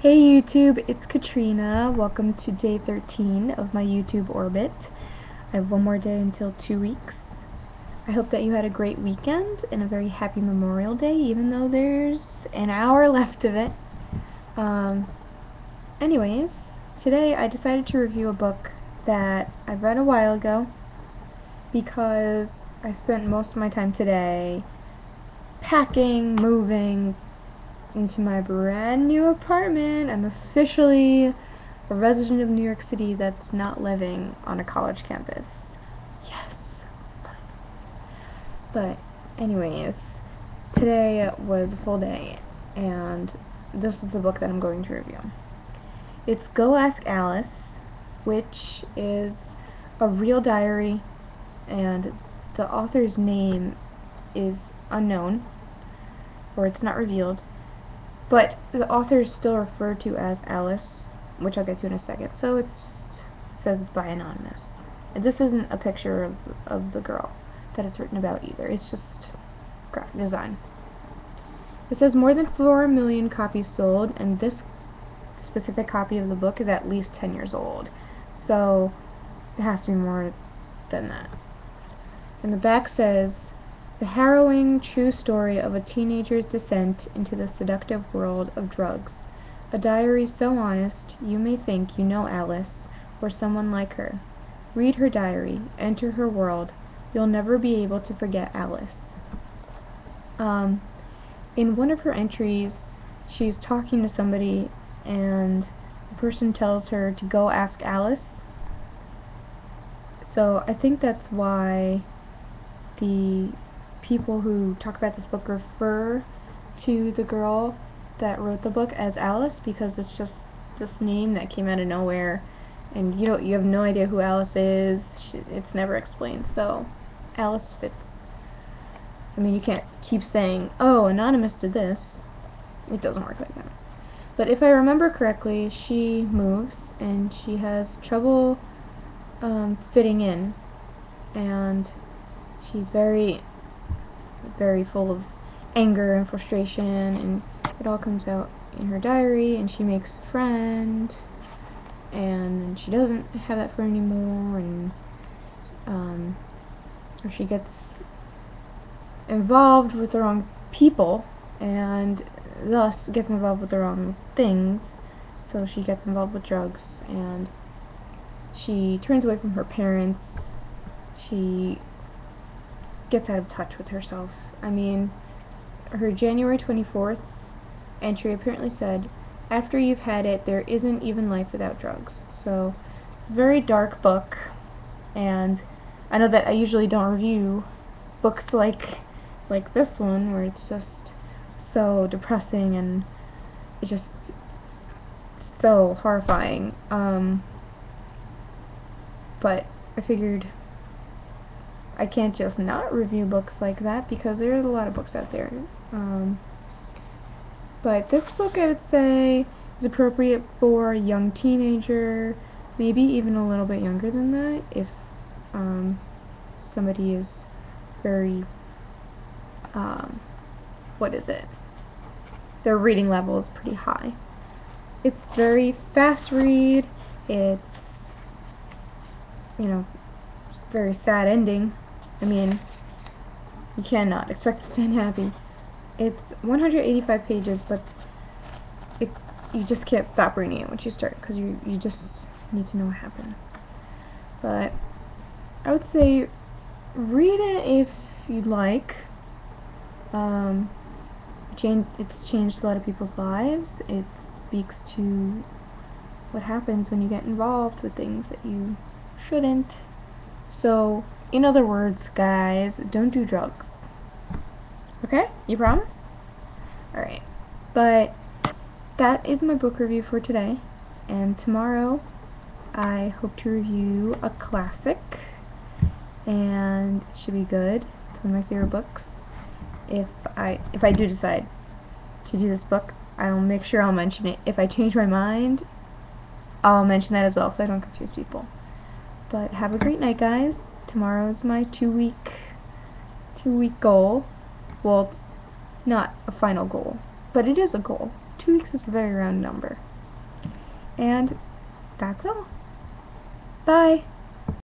Hey YouTube, it's Katrina. Welcome to day 13 of my YouTube orbit. I have one more day until 2 weeks. I hope that you had a great weekend and a very happy Memorial Day, even though there's an hour left of it. Anyways, today I decided to review a book that I read a while ago because I spent most of my time today packing, moving into my brand new apartment. I'm officially a resident of New York City that's not living on a college campus. Yes, fun. But anyways, today was a full day, and this is the book that I'm going to review. It's Go Ask Alice, which is a real diary, and the author's name is unknown, or it's not revealed. But the author is still referred to as Alice, which I'll get to in a second. So it says it's by anonymous. And this isn't a picture of the girl that it's written about either. It's just graphic design. It says more than 4 million copies sold, and this specific copy of the book is at least 10 years old. So it has to be more than that. And the back says, the harrowing true story of a teenager's descent into the seductive world of drugs. A diary so honest, you may think you know Alice, or someone like her. Read her diary, enter her world. You'll never be able to forget Alice. In one of her entries, she's talking to somebody, and the person tells her to go ask Alice. So I think that's why the people who talk about this book refer to the girl that wrote the book as Alice, because it's just this name that came out of nowhere, and you have no idea who Alice is. It's never explained, so Alice fits. I mean, you can't keep saying, oh, Anonymous did this. It doesn't work like that. But if I remember correctly, she moves and she has trouble fitting in, and she's very full of anger and frustration, and it all comes out in her diary, and she makes a friend, and she doesn't have that friend anymore, and or she gets involved with the wrong people, and thus gets involved with the wrong things, so she gets involved with drugs, and she turns away from her parents. She gets out of touch with herself. I mean, her January 24th entry apparently said, after you've had it, there isn't even life without drugs. So it's a very dark book, and I know that I usually don't review books like this one, where it's just so depressing and it's just so horrifying. But I figured I can't just not review books like that, because there's a lot of books out there. But this book, I would say, is appropriate for a young teenager, maybe even a little bit younger than that, if somebody is very, their reading level is pretty high. It's very fast read. It's, very sad ending. I mean, you cannot expect this to end happy. It's 185 pages, but you just can't stop reading it once you start, because you just need to know what happens. But I would say read it if you'd like. It's changed a lot of people's lives. It speaks to what happens when you get involved with things that you shouldn't. So, in other words, guys, don't do drugs. Okay? You promise? Alright. But that is my book review for today. And tomorrow, I hope to review a classic. And it should be good. It's one of my favorite books. If I do decide to do this book, I'll make sure I'll mention it. If I change my mind, I'll mention that as well, so I don't confuse people. But have a great night, guys. Tomorrow's my 2-week goal. Well, it's not a final goal, but it is a goal. 2 weeks is a very round number. And that's all. Bye!